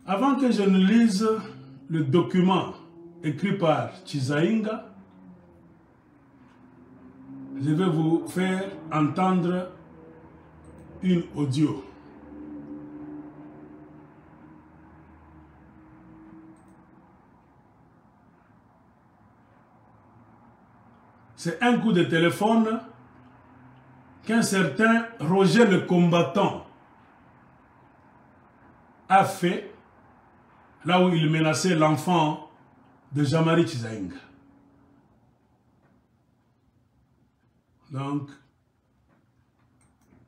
Avant que je ne lise le document écrit par Chizaïnga, je vais vous faire entendre une audio. C'est un coup de téléphone qu'un certain Roger le combattant a fait là où il menaçait l'enfant de Jean-Marie Chizaïnga. Donc,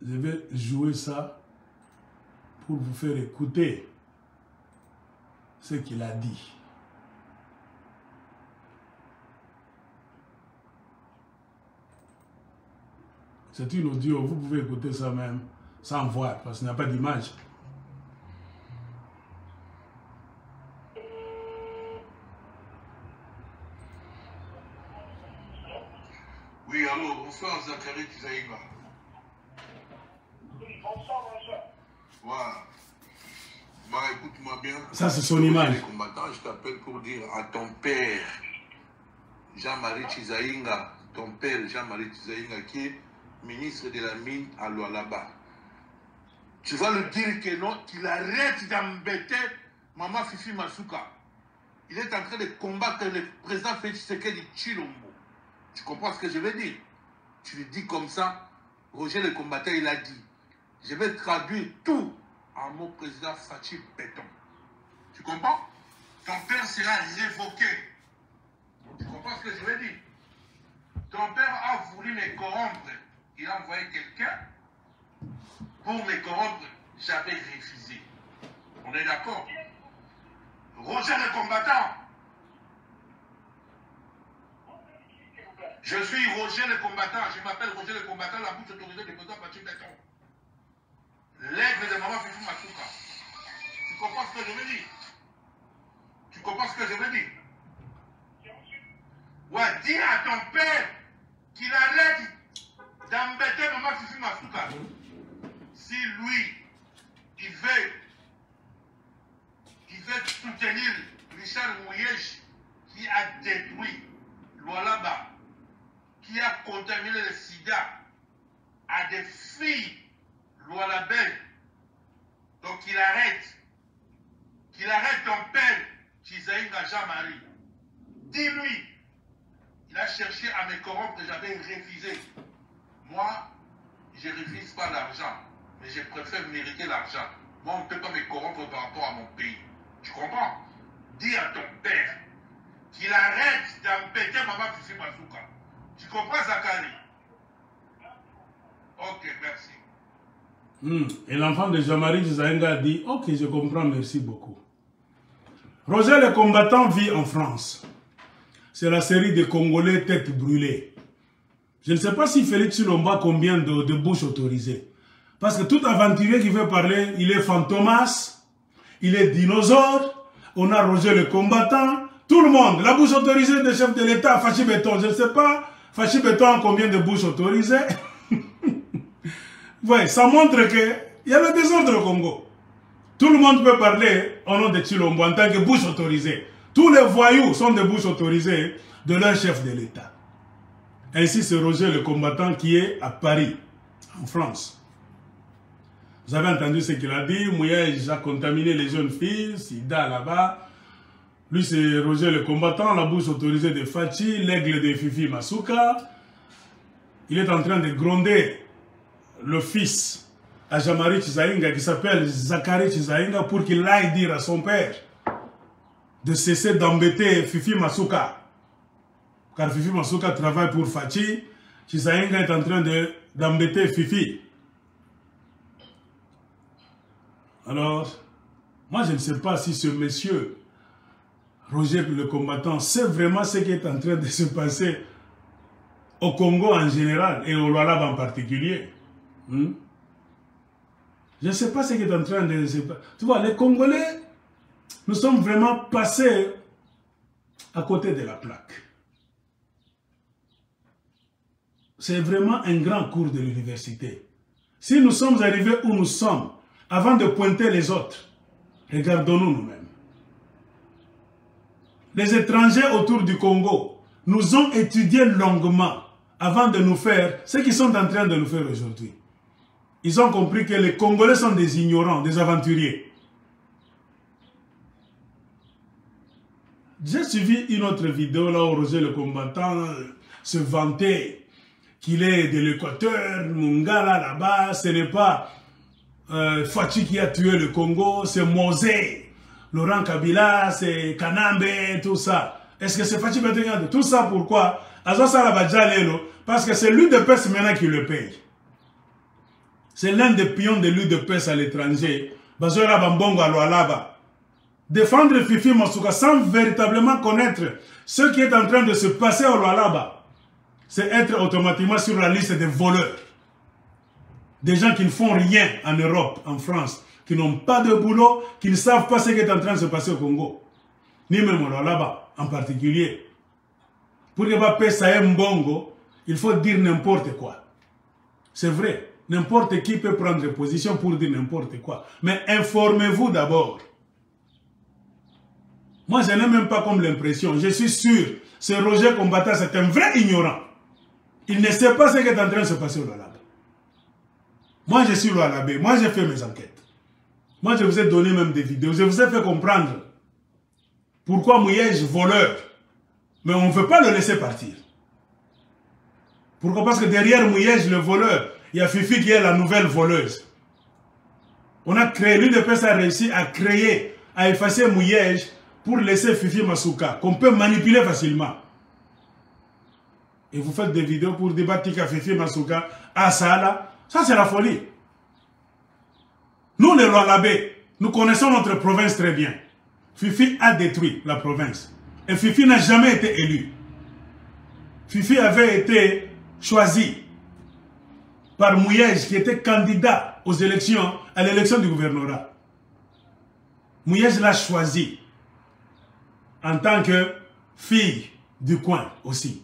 je vais jouer ça pour vous faire écouter ce qu'il a dit. C'est une audio, vous pouvez écouter ça même sans voir, parce qu'il n'y a pas d'image. Oui, allô, bonsoir Zachary Chizaïnga. Oui, bonsoir, bonsoir. Voilà. Bah, écoute-moi bien. Ça, c'est son image. Les combattants, je t'appelle pour dire à ton père, Jean-Marie Chizaïnga, ton père Jean-Marie Chizaïnga, qui est ministre de la mine à Lualaba. Tu vas lui dire que non, qu'il arrête d'embêter Maman Fifi Masuka. Il est en train de combattre le président Félix Tshisekedi Tshilombo. Tu comprends ce que je veux dire? Tu lui dis comme ça, Roger le combattant, il a dit, je vais traduire tout en mon président Fachi Béton. Tu comprends? Ton père sera révoqué. Tu comprends ce que je veux dire? Ton père a voulu me corrompre. Il a envoyé quelqu'un pour me corrompre. J'avais refusé. On est d'accord? Roger le combattant. Je suis Roger le combattant. Je m'appelle Roger le combattant, la bouche autorisée du président Fachi Béton. L'aigle de Maman Fifi Masuka. Tu comprends ce que je veux dire? Tu comprends ce que je veux dire? Ouais, dis à ton père qu'il arrête d'embêter Maman Fifi Masuka. Si lui, il veut soutenir Richard Mouyej qui a détruit Lualaba, qui a contaminé le sida à des filles Lualabelles. Donc qu'il arrête ton père, Chizaïnga Jean-Marie. Dis-lui, il a cherché à me corrompre, j'avais refusé. Moi, je ne refuse pas l'argent, mais je préfère mériter l'argent. Moi, on ne peut pas me corrompre par rapport à mon pays. Tu comprends? Dis à ton père qu'il arrête d'embêter Maman Fifi Masuka. Tu comprends, Zachary? Ok, merci. Et l'enfant de Jean-Marie Chizaïnga a dit, ok, je comprends, merci beaucoup. Roger le combattant vit en France. C'est la série des Congolais tête brûlée. Je ne sais pas si Félix Tshilombo a combien de bouches autorisées. Parce que tout aventurier qui veut parler, il est Fantomas, il est Dinosaure, on a Roger le combattant, tout le monde. La bouche autorisée des chefs de l'État, Fachi Béton, je ne sais pas, Fachi Béton a combien de bouches autorisées. Ouais, ça montre qu'il y a le désordre au Congo. Tout le monde peut parler au nom de Tshilombo en tant que bouche autorisée. Tous les voyous sont des bouches autorisées de leur chef de l'État. Ainsi, c'est Roger le combattant qui est à Paris, en France. Vous avez entendu ce qu'il a dit, Mouyej a contaminé les jeunes filles, Sida là-bas. Lui, c'est Roger le combattant, la bouche autorisée de Fachi, l'aigle de Fifi Masuka. Il est en train de gronder le fils à Jean-Marie Chizaïnga qui s'appelle Zachary Chizaïnga pour qu'il aille dire à son père de cesser d'embêter Fifi Masuka. Car Fifi Masuka travaille pour Fachi, Chizaïnga est en train d'embêter Fifi. Alors, moi je ne sais pas si ce monsieur, Roger le combattant, sait vraiment ce qui est en train de se passer au Congo en général et au Lualaba en particulier. Je ne sais pas ce qui est en train de se passer. Tu vois, les Congolais, nous sommes vraiment passés à côté de la plaque. C'est vraiment un grand cours de l'université. Si nous sommes arrivés où nous sommes, avant de pointer les autres, Regardons-nous nous-mêmes. Les étrangers autour du Congo nous ont étudié longuement avant de nous faire ce qu'ils sont en train de nous faire aujourd'hui. Ils ont compris que les Congolais sont des ignorants, des aventuriers. J'ai suivi une autre vidéo là où Roger le combattant se vantait qu'il est de l'Équateur, Mungala là-bas, ce n'est pas Fachi qui a tué le Congo, c'est Mosé, Laurent Kabila, c'est Kanambe, tout ça. Est-ce que c'est Fachi Betenga? Tout ça pourquoi? Parce que c'est l'UDPS maintenant qui le paye. C'est l'un des pions de l'UDPS à l'étranger. Défendre Fifi Masuka sans véritablement connaître ce qui est en train de se passer au Lualaba, c'est être automatiquement sur la liste des voleurs. Des gens qui ne font rien en Europe, en France, qui n'ont pas de boulot, qui ne savent pas ce qui est en train de se passer au Congo. Ni même au Lualaba en particulier. Pour ne pas payer ça Mbongo, il faut dire n'importe quoi. C'est vrai, n'importe qui peut prendre position pour dire n'importe quoi. Mais informez-vous d'abord. Moi, je n'ai même pas comme l'impression, je suis sûr, ce Roger Combattant, c'est un vrai ignorant. Il ne sait pas ce qui est en train de se passer au Lualaba. Moi, je suis Lualabé, moi, j'ai fait mes enquêtes. Moi, je vous ai donné même des vidéos, je vous ai fait comprendre pourquoi Mouyej voleur. Mais on ne veut pas le laisser partir. Pourquoi? Parce que derrière Mouyej, le voleur, il y a Fifi qui est la nouvelle voleuse. On a créé, l'UDPS a réussi à créer, à effacer Mouyej pour laisser Fifi Masuka, qu'on peut manipuler facilement. Et vous faites des vidéos pour débattre à Fifi Masuka, à Saala, ça c'est la folie. Nous les Lualabé, nous connaissons notre province très bien. Fifi a détruit la province. Et Fifi n'a jamais été élu. Fifi avait été choisi par Mouyej, qui était candidat aux élections, à l'élection du gouvernorat. Mouyej l'a choisi en tant que fille du coin aussi.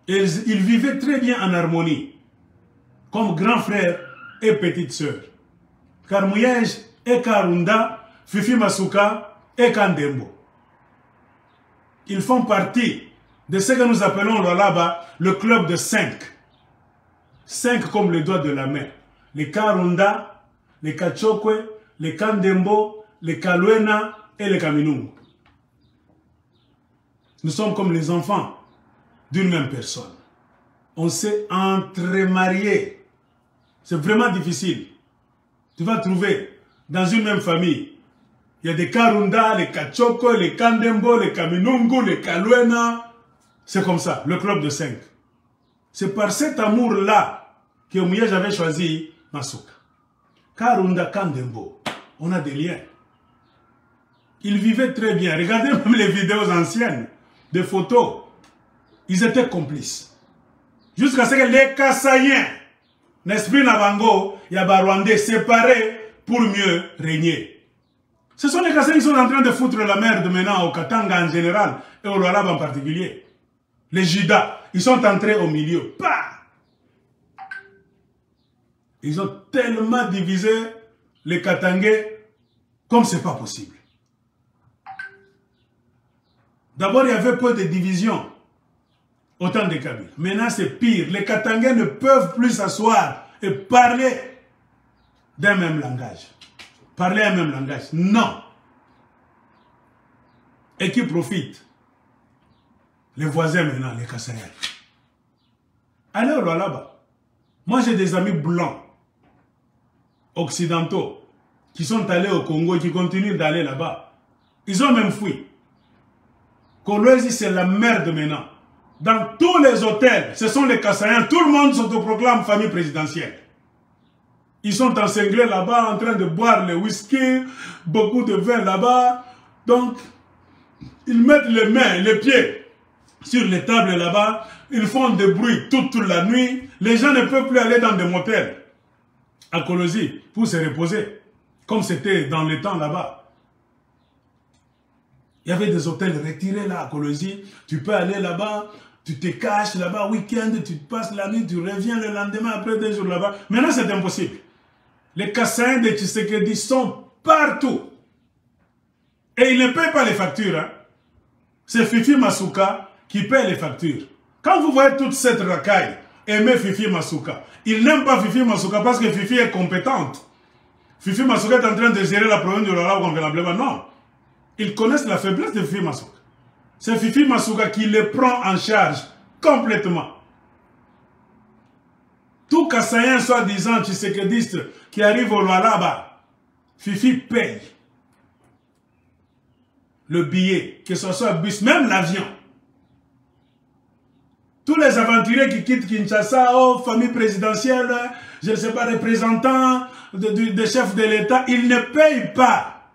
Et ils vivaient très bien en harmonie, comme grand frère et petite sœur. Car Mouyej et Karunda, Fifi Masuka et Kandembo. Ils font partie de ce que nous appelons là-bas le club de 5. 5 comme le doigt de la main. Les Karunda, les Kachokwe, les Kandembo, les Kaluena et les Kaminungu. Nous sommes comme les enfants d'une même personne. On s'est entremariés. C'est vraiment difficile. Tu vas trouver dans une même famille, il y a des Karunda, les Kachoko, les Kandembo, les Kaminungu, les Kaluena. C'est comme ça, le club de 5. C'est par cet amour-là que Mouyej avait choisi Masuka. Karunda, Kandembo, on a des liens. Ils vivaient très bien. Regardez même les vidéos anciennes, des photos. Ils étaient complices. Jusqu'à ce que les Kassaïens, l'esprit Nabango, il y a des Rwandais séparés pour mieux régner. Ce sont les Kassaïens qui sont en train de foutre la merde maintenant au Katanga en général et au Lualaba en particulier. Les Judas, ils sont entrés au milieu. Bah! Ils ont tellement divisé les Katangais comme c'est pas possible. D'abord, il y avait peu de divisions au temps des Kabyles. Maintenant, c'est pire. Les Katangais ne peuvent plus s'asseoir et parler d'un même langage. Parler un même langage. Non. Et qui profite? Les voisins maintenant, les Kassaïens. Allez au Lualaba. Moi, j'ai des amis blancs, occidentaux, qui sont allés au Congo et qui continuent d'aller là-bas. Ils ont même fui. Kolwezi, c'est la merde maintenant. Dans tous les hôtels, ce sont les Kassaïens. Tout le monde s'autoproclame famille présidentielle. Ils sont encinglés là-bas en train de boire le whisky, beaucoup de vin là-bas. Donc, ils mettent les mains, les pieds sur les tables là-bas. Ils font des bruits toute la nuit. Les gens ne peuvent plus aller dans des motels à Kolwezi pour se reposer, comme c'était dans les temps là-bas. Il y avait des hôtels retirés là à Kolwezi. Tu peux aller là-bas, tu te caches là-bas, week-end, tu passes la nuit, tu reviens le lendemain après 2 jours là-bas. Maintenant, c'est impossible. Les Kassaïens de Tshisekedi sont partout. Et il ne paye pas les factures. Hein. C'est Fifi Masuka qui paye les factures. Quand vous voyez toute cette racaille, aimer Fifi Masuka, il n'aime pas Fifi Masuka parce que Fifi est compétente. Fifi Masuka est en train de gérer la province du Lualaba convenablement. Non. Ils connaissent la faiblesse de Fifi Masuka. C'est Fifi Masuka qui les prend en charge complètement. Tout Kassaïen, soi-disant tshisekidiste, qui arrive au Lualaba, Fifi paye le billet, que ce soit bus, même l'avion. Tous les aventuriers qui quittent Kinshasa, famille présidentielle, je ne sais pas, représentants des chefs de l'État, ils ne payent pas.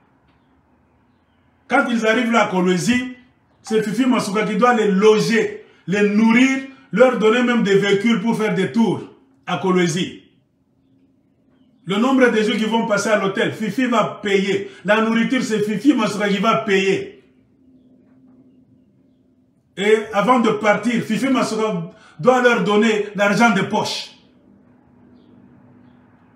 Quand ils arrivent là à Kolwezi, c'est Fifi Masuka qui doit les loger, les nourrir, leur donner même des véhicules pour faire des tours à Kolwezi. Le nombre de gens qui vont passer à l'hôtel, Fifi va payer. La nourriture, c'est Fifi Masuka qui va payer. Et avant de partir, Fifi Masuka doit leur donner l'argent de poche.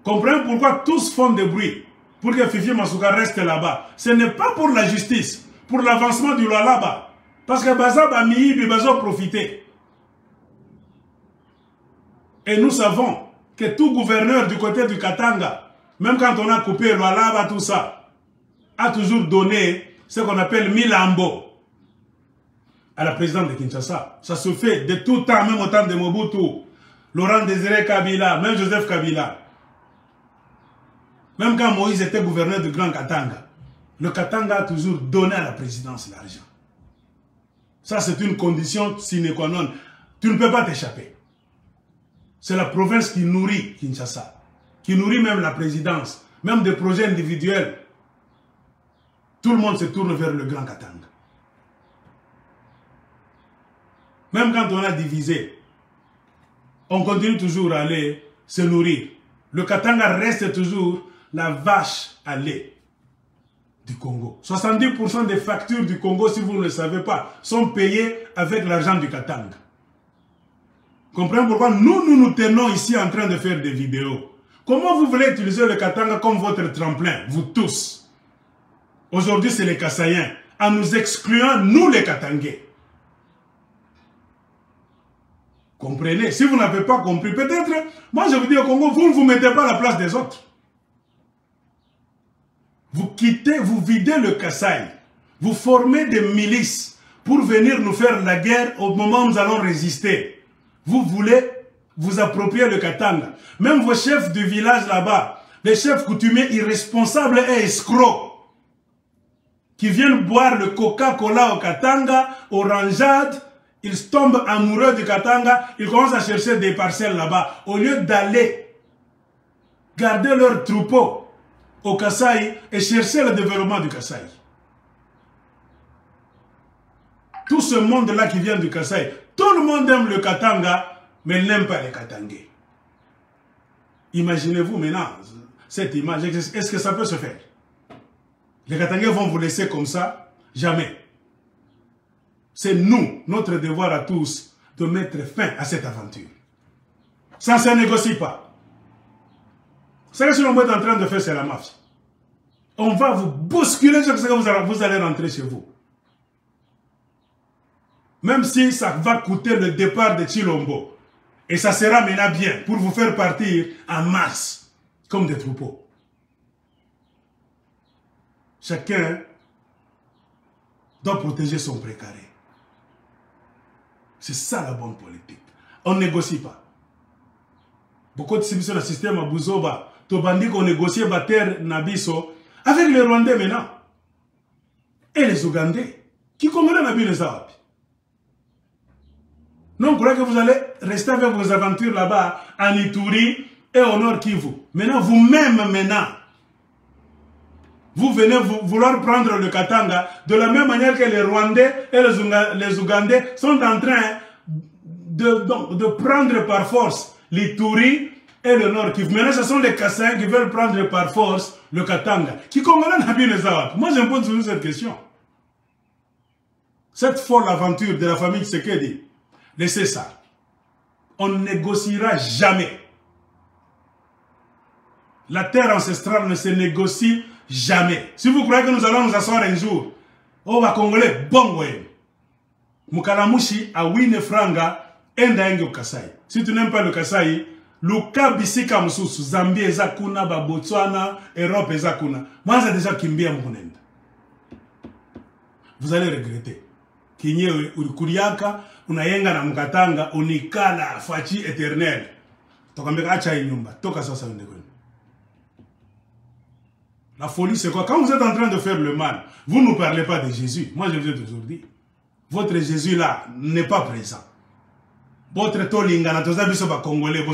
Comprenez pourquoi tous font des bruits pour que Fifi Masuka reste là-bas. Ce n'est pas pour la justice, pour l'avancement du Lualaba. Parce que Bazab a mis, il va profiter. Et nous savons que tout gouverneur du côté du Katanga, même quand on a coupé le Lualaba, tout ça, a toujours donné ce qu'on appelle Milambo à la présidente de Kinshasa. Ça se fait de tout temps, même au temps de Mobutu, Laurent Désiré Kabila, même Joseph Kabila. Même quand Moïse était gouverneur du Grand Katanga, le Katanga a toujours donné à la présidence l'argent. Ça, c'est une condition sine qua non. Tu ne peux pas t'échapper. C'est la province qui nourrit Kinshasa, qui nourrit même la présidence, même des projets individuels. Tout le monde se tourne vers le Grand Katanga. Même quand on a divisé, on continue toujours à aller se nourrir. Le Katanga reste toujours la vache à lait du Congo. 70% des factures du Congo, si vous ne le savez pas, sont payées avec l'argent du Katanga. Comprenez pourquoi nous tenons ici en train de faire des vidéos. Comment vous voulez utiliser le Katanga comme votre tremplin, vous tous? Aujourd'hui, c'est les Kassaïens, en nous excluant, nous les Katangais. Comprenez? Si vous n'avez pas compris, peut-être, moi je vous dis au Congo, vous ne vous mettez pas à la place des autres. Vous quittez, vous videz le Kasaï. Vous formez des milices pour venir nous faire la guerre au moment où nous allons résister. Vous voulez vous approprier le Katanga. Même vos chefs de village là-bas, les chefs coutumiers irresponsables et escrocs, qui viennent boire le Coca-Cola au Katanga, orangeade, ils tombent amoureux du Katanga, ils commencent à chercher des parcelles là-bas. Au lieu d'aller garder leur troupeau au Kasaï et chercher le développement du Kasaï. Tout ce monde-là qui vient du Kasaï, tout le monde aime le Katanga, mais n'aime pas les Katangais. Imaginez-vous maintenant cette image. Est-ce que ça peut se faire? Les Katangais vont vous laisser comme ça? Jamais. C'est nous, notre devoir à tous, de mettre fin à cette aventure. Ça ne se négocie pas. Ce que l'on est en train de faire, c'est la mafia. On va vous bousculer jusqu'à ce que vous allez rentrer chez vous. Même si ça va coûter le départ de Chilombo. Et ça sera maintenant bien pour vous faire partir en masse, comme des troupeaux. Chacun doit protéger son précaré. C'est ça la bonne politique. On ne négocie pas. Beaucoup de sur le système à Bouzoba, Tobandi qu'on négocie la terre Nabiso avec les Rwandais maintenant. Et les Ougandais. Qui comprennent Nabi les Arabes. Non, vous croyez que vous allez rester avec vos aventures là-bas, en Ituri et au Nord Kivu. Maintenant, vous-même, vous venez vouloir prendre le Katanga de la même manière que les Rwandais et les Ougandais sont en train de prendre par force l'Ituri et le Nord Kivu. Maintenant, ce sont les Kassaïens qui veulent prendre par force le Katanga. Qui comprennent Nabi les Arabes? Moi, je me pose toujours cette question. Cette folle aventure de la famille Tshisekedi, laissez ça. On ne négociera jamais. La terre ancestrale ne se négocie Jamais. Si vous croyez que nous allons nous asseoir un jour, oh, va Congolais, bon, ouais. Mukalamushi a wine franga, enda enge au Kasai. Si tu n'aimes pas le Kasai, Luka bisika mususu, Zambie ezakuna, Botswana, Europe ezakuna. Moi, j'ai déjà kimbia mkunenda. Vous allez regretter. Kinye ulikuriaka, unayenga na mkatanga, unikala, fachi éternel. Tokambeka acha inyumba, toka sasa wende kwenu. La folie, c'est quoi? Quand vous êtes en train de faire le mal, vous ne parlez pas de Jésus. Moi, je vous ai toujours dit. Votre Jésus-là n'est pas présent. Votre Tolingana, Congolais,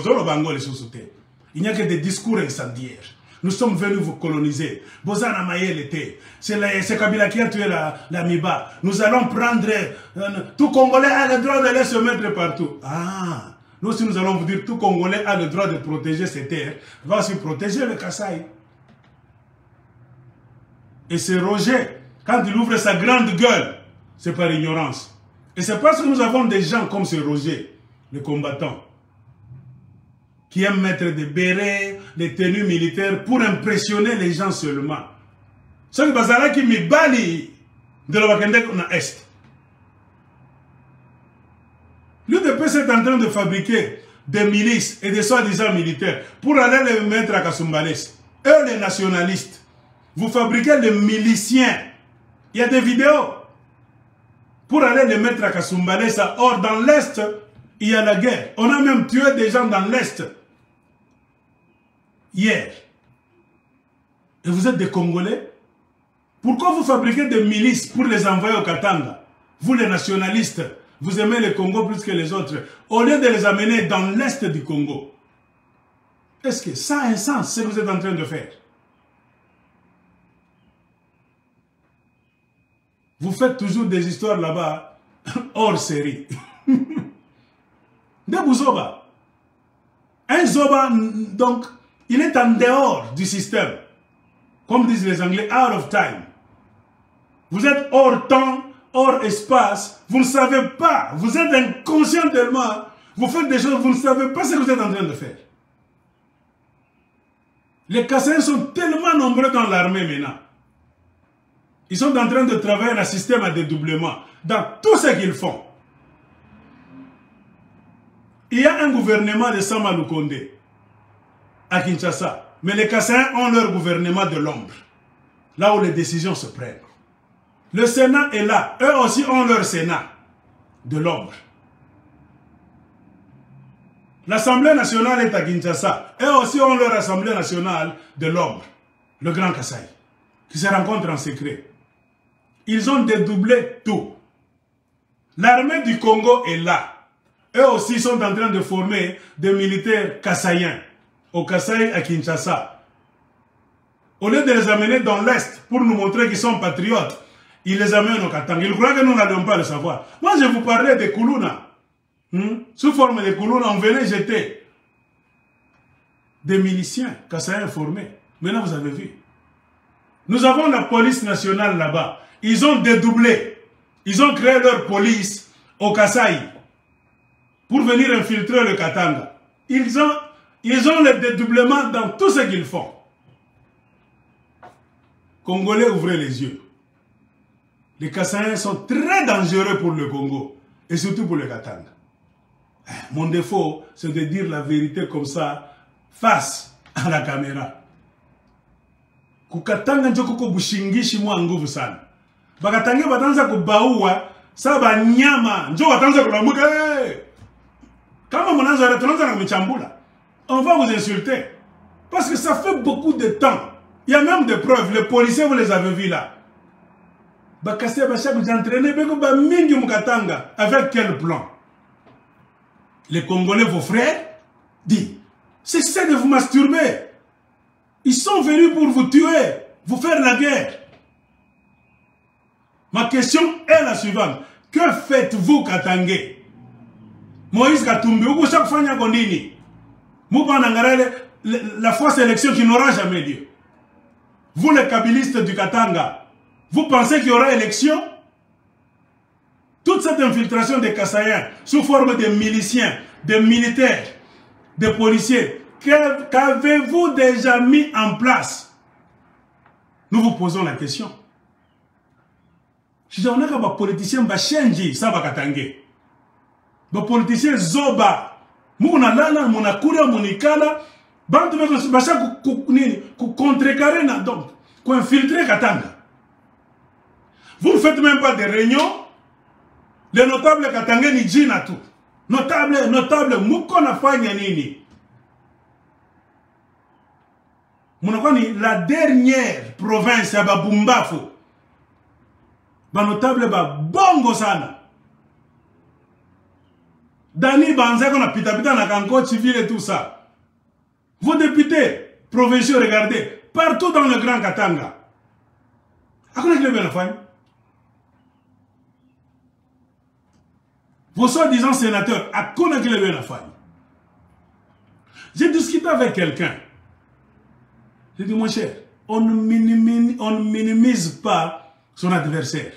il n'y a que des discours incendiaires. Nous sommes venus vous coloniser. Bozana Maël était. C'est Kabila qui a tué la Miba. Nous allons prendre... tout Congolais a le droit d'aller se mettre partout. Ah, nous aussi nous allons vous dire tout Congolais a le droit de protéger ses terres. Va aussi protéger le Kasaï. Et c'est Roger, quand il ouvre sa grande gueule, c'est par ignorance. Et c'est parce que nous avons des gens comme ce Roger, le combattant, qui aiment mettre des bérets, des tenues militaires pour impressionner les gens seulement. C'est que Bazala qui me bali de la Wakendek on a Est. L'UDPS est en train de fabriquer des milices et des soi-disant militaires pour aller les mettre à Kasumbalès. Eux, les nationalistes, vous fabriquez des miliciens. Il y a des vidéos. Pour aller les mettre à Kasumbalesa. Or, dans l'Est, il y a la guerre. On a même tué des gens dans l'Est. Hier. Et vous êtes des Congolais? Pourquoi vous fabriquez des milices pour les envoyer au Katanga? Vous, les nationalistes, vous aimez le Congo plus que les autres. Au lieu de les amener dans l'Est du Congo. Est-ce que ça a un sens, ce que vous êtes en train de faire? Vous faites toujours des histoires là-bas, hors série. De Bouzoba. Un Zoba, donc, il est en dehors du système. Comme disent les Anglais, out of time. Vous êtes hors temps, hors espace. Vous ne savez pas. Vous êtes inconscient tellement. Vous faites des choses, vous ne savez pas ce que vous êtes en train de faire. Les Kassaïens sont tellement nombreux dans l'armée maintenant. Ils sont en train de travailler un système à dédoublement dans tout ce qu'ils font. Il y a un gouvernement de Samalou Kondé à Kinshasa. Mais les Kassaïens ont leur gouvernement de l'ombre. Là où les décisions se prennent. Le Sénat est là. Eux aussi ont leur Sénat de l'ombre. L'Assemblée nationale est à Kinshasa. Eux aussi ont leur Assemblée nationale de l'ombre. Le Grand Kasaï. Qui se rencontrent en secret. Ils ont dédoublé tout. L'armée du Congo est là. Eux aussi sont en train de former des militaires kassaïens. Au Kasaï à Kinshasa. Au lieu de les amener dans l'Est pour nous montrer qu'ils sont patriotes, ils les amènent au Katanga. Ils croient que nous n'allions pas le savoir. Moi, je vous parlais de Koulouna. Sous forme de Koulouna, on venait jeter des miliciens kassaïens formés. Maintenant, vous avez vu. Nous avons la police nationale là-bas. Ils ont dédoublé. Ils ont créé leur police au Kasaï pour venir infiltrer le Katanga. Ils ont le dédoublement dans tout ce qu'ils font. Congolais, ouvrez les yeux. Les Kassaïens sont très dangereux pour le Congo et surtout pour le Katanga. Mon défaut, c'est de dire la vérité comme ça face à la caméra. Kukatanga njoko bushingishi mwa nguvu sana. Bakatange batanza kubaua saba nyama njoko batanza kulamuka. Kama mnanza retonza na mchambula, on va vous insulter parce que ça fait beaucoup de temps. Il y a même des preuves, les policiers vous les avez vus là. Bakase bachak j'entraîner beko ba mingi mukatanga avec quel plan? Les Congolais vos frères dit cessez de vous masturber. Ils sont venus pour vous tuer, vous faire la guerre. Ma question est la suivante. Que faites-vous, Katangé? Moïse Katumbi, où chaque fois n'y gondini? La fausse élection qui n'aura jamais lieu. Vous, les kabylistes du Katanga, vous pensez qu'il y aura élection? Toute cette infiltration des Kassaïens, sous forme de miliciens, de militaires, de policiers, qu'avez-vous déjà mis en place? Nous vous posons la question. Si on a un politicien qui va changer, ça va changer. Les politiciens zoba, mouna lala, mouna koura, monikala, bantu basa contrecarrer donc, infiltrer Katanga. Vous ne faites même pas des réunions. Les notables Katanga ni jina tout. Notable, mukona fanya nini. Mounakoni, la dernière province à Babumbafo. Ba notable ba bongo sana. Dani Banzako na pita na Kanko civil et tout ça. Vos députés provinciaux, regardez, partout dans le Grand Katanga. À quoi est-ce que le fait? Vos soi-disant sénateurs, à quoi est-ce que le fait? J'ai discuté avec quelqu'un. J'ai dit, mon cher, on ne minimise pas son adversaire.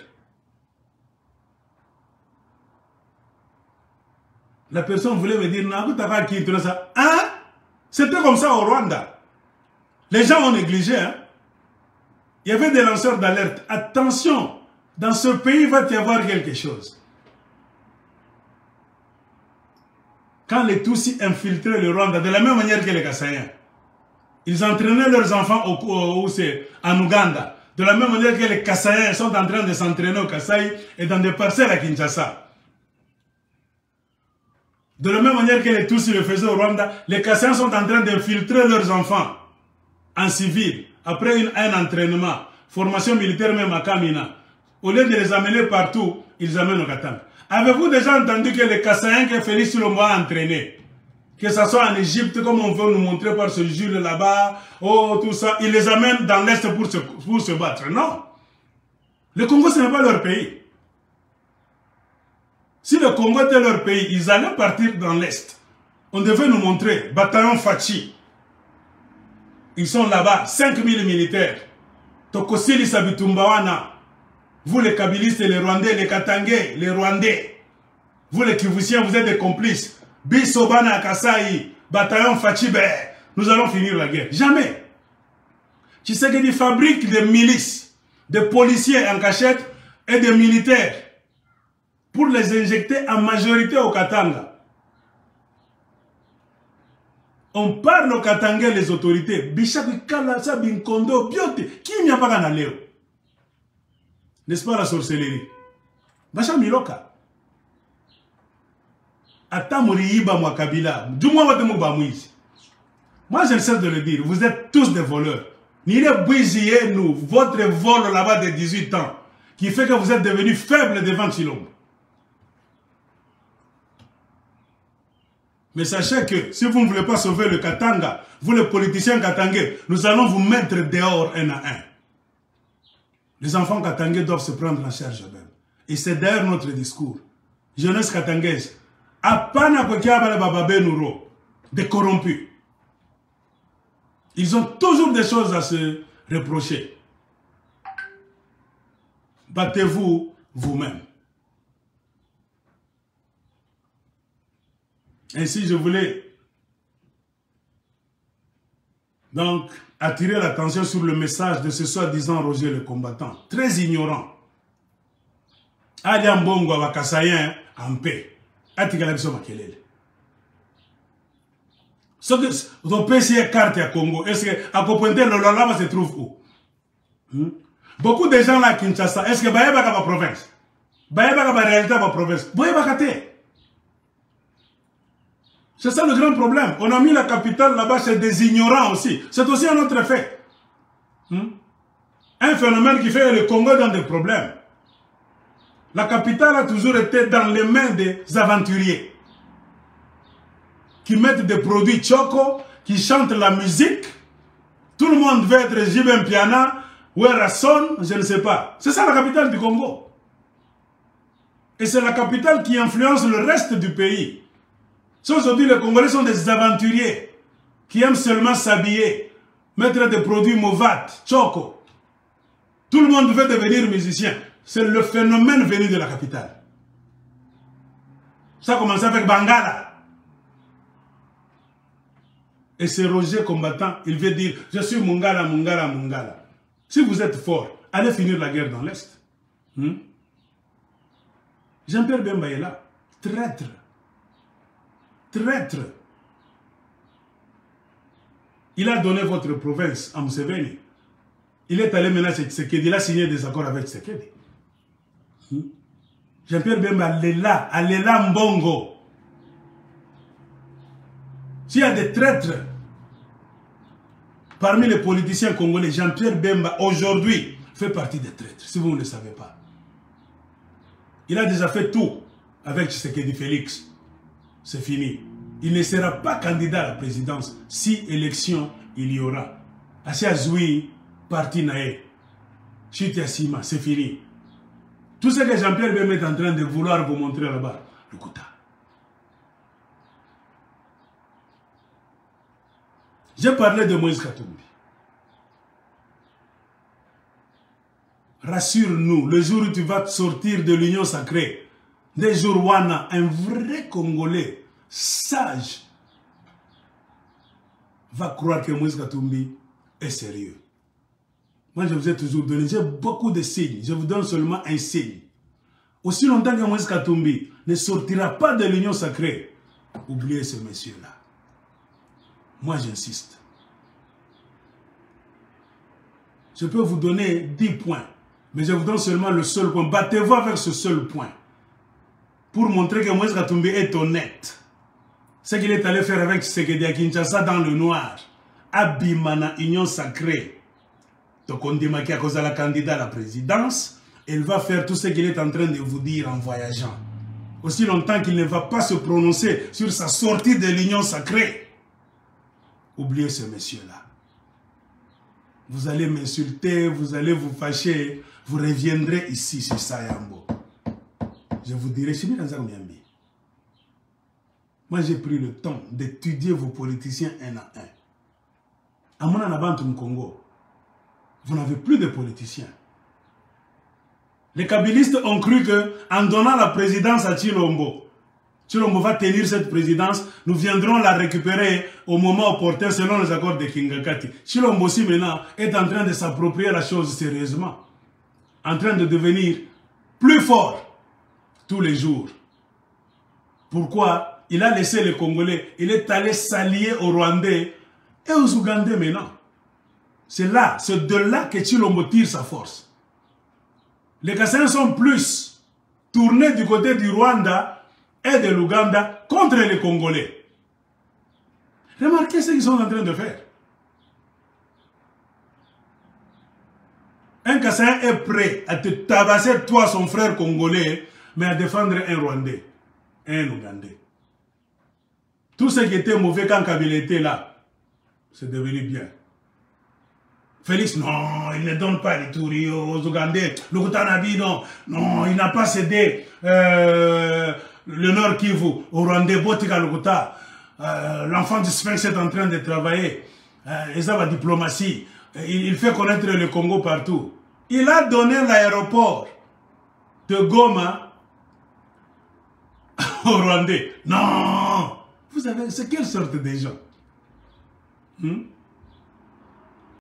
La personne voulait me dire, non, tu as qui ça. Hein? C'était comme ça au Rwanda. Les gens ont négligé. Hein? Il y avait des lanceurs d'alerte. Attention, dans ce pays, il va y avoir quelque chose. Quand les Tutsis infiltraient le Rwanda, de la même manière que les Kassaïens, ils entraînaient leurs enfants en Ouganda. De la même manière que les Kassaïens sont en train de s'entraîner au Kasaï et dans des parcelles à Kinshasa. De la même manière que les Tutsis le faisaient au Rwanda, les Kassaïens sont en train d'infiltrer leurs enfants en civil, après un entraînement, formation militaire même à Kamina. Au lieu de les amener partout, ils amènent au Katanga. Avez-vous déjà entendu que les Kassaïens que Félix Tshilombo a entraînés, que ce soit en Égypte, comme on veut nous montrer par ce Jules là-bas, oh tout ça, ils les amènent dans l'Est pour se battre? Non. Le Congo, ce n'est pas leur pays. Si le Congo était leur pays, ils allaient partir dans l'Est. On devait nous montrer, bataillon Fachi. Ils sont là-bas, 5000 militaires. Tokosili Sabitumbawana. Vous les Kabylistes, les Rwandais, les Katangais, les Rwandais. Vous les Kivusiens, vous êtes des complices. Bisobana Kasai, bataillon Fachi, nous allons finir la guerre. Jamais. Tu sais qu'ils fabriquent des milices, des policiers en cachette et des militaires pour les injecter en majorité au Katanga. On parle au Katanga, les autorités. Bishaku Kalasa Binkondo Biote. Qui n'y a pas gagné? N'est-ce pas la sorcellerie? Bacha Miloka. Atamuriiba Mwakabila. Du moins, moi, je ne cesse de le dire. Vous êtes tous des voleurs. N'irez bousiller nous. Votre vol là-bas de 18 ans. Qui fait que vous êtes devenus faibles devant Tshilombo. Mais sachez que si vous ne voulez pas sauver le Katanga, vous les politiciens katangais, nous allons vous mettre dehors un à un. Les enfants katangais doivent se prendre en charge eux-mêmes. Et c'est d'ailleurs notre discours. Jeunesse katangaise, apana kokiabale bababe nouro, des corrompus. Ils ont toujours des choses à se reprocher. Battez-vous vous-même. Ainsi, je voulais donc attirer l'attention sur le message de ce soi-disant Roger le combattant, très ignorant. Ali Mbongo wa Kassaïen en paix. Atikalabiso makelele. Ce que vous PC carte à Congo, est-ce que à Popointe le Lolaba se trouve où? Beaucoup de gens là à Kinshasa, est-ce que Bayeba ka province? Bayeba ka réalité à province? Bayeba kate. C'est ça le grand problème. On a mis la capitale là-bas chez des ignorants aussi. C'est aussi un autre fait. Un phénomène qui fait que le Congo dans des problèmes. La capitale a toujours été dans les mains des aventuriers. Qui mettent des produits choco, qui chantent la musique. Tout le monde veut être Jibem Piana, ou Rasson, je ne sais pas. C'est ça la capitale du Congo. Et c'est la capitale qui influence le reste du pays. Aujourd'hui, les Congolais sont des aventuriers qui aiment seulement s'habiller, mettre des produits Movat, Choco. Tout le monde veut devenir musicien. C'est le phénomène venu de la capitale. Ça a commencé avec Bangala. Et c'est Roger combattant, il veut dire, je suis Mungala, Mungala, Mungala. Si vous êtes fort, allez finir la guerre dans l'Est. Jean-Pierre Bemba est là. Traître. Traître. Il a donné votre province à Museveni. Il est allé menacer Tshisekedi. Il a signé des accords avec Tshisekedi. Jean-Pierre Bemba, Alela Mbongo. S'il y a des traîtres parmi les politiciens congolais, Jean-Pierre Bemba, aujourd'hui, fait partie des traîtres, si vous ne le savez pas. Il a déjà fait tout avec Tshisekedi Félix. C'est fini. Il ne sera pas candidat à la présidence si élection il y aura. Asia Zoui, parti Naé. Chiti Asima, c'est fini. Tout ce que Jean-Pierre Bemba est en train de vouloir vous montrer là-bas, le Kouta. J'ai parlé de Moïse Katumbi. Rassure-nous, le jour où tu vas sortir de l'union sacrée, des jours où un vrai Congolais sage va croire que Moïse Katumbi est sérieux. Moi, je vous ai toujours donné, j'ai beaucoup de signes. Je vous donne seulement un signe. Aussi longtemps que Moïse Katumbi ne sortira pas de l'union sacrée, oubliez ce monsieur-là. Moi, j'insiste. Je peux vous donner 10 points, mais je vous donne seulement le seul point. Battez-vous avec ce seul point pour montrer que Moïse Katumbi est honnête. Ce qu'il est allé faire avec Tshisekedi à Kinshasa dans le noir, Abimana, union sacrée. Donc on dit qu'à cause de la candidat à la présidence, il va faire tout ce qu'il est en train de vous dire en voyageant. Aussi longtemps qu'il ne va pas se prononcer sur sa sortie de l'union sacrée. Oubliez ce monsieur-là. Vous allez m'insulter, vous allez vous fâcher, vous reviendrez ici sur Sayambo. Je vous dirai, moi j'ai pris le temps d'étudier vos politiciens un à un. À mon anabantum Congo, vous n'avez plus de politiciens. Les kabylistes ont cru qu'en donnant la présidence à Tshilombo, Tshilombo va tenir cette présidence, nous viendrons la récupérer au moment opportun selon les accords de Kingakati. Tshilombo aussi maintenant est en train de s'approprier la chose sérieusement, en train de devenir plus fort tous les jours. Pourquoi? Il a laissé les Congolais, il est allé s'allier aux Rwandais et aux Ougandais maintenant. C'est là, c'est de là que Tshilombo tire sa force. Les Kassaïens sont plus tournés du côté du Rwanda et de l'Ouganda contre les Congolais. Remarquez ce qu'ils sont en train de faire. Un Kassaïen est prêt à te tabasser, toi, son frère congolais, mais à défendre un Rwandais, un Ougandais. Tout ce qui était mauvais quand Kabila était là, c'est devenu bien. Félix, non, il ne donne pas les touris aux Ougandais. Le Koutanabi, non, il n'a pas cédé le Nord Kivu au Rwandais, Botika Lokuta. L'enfant du Sphinx est en train de travailler. Ils ont la diplomatie. Il fait connaître le Congo partout. Il a donné l'aéroport de Goma au Rwandais. Non! Vous savez, c'est quelle sorte de gens?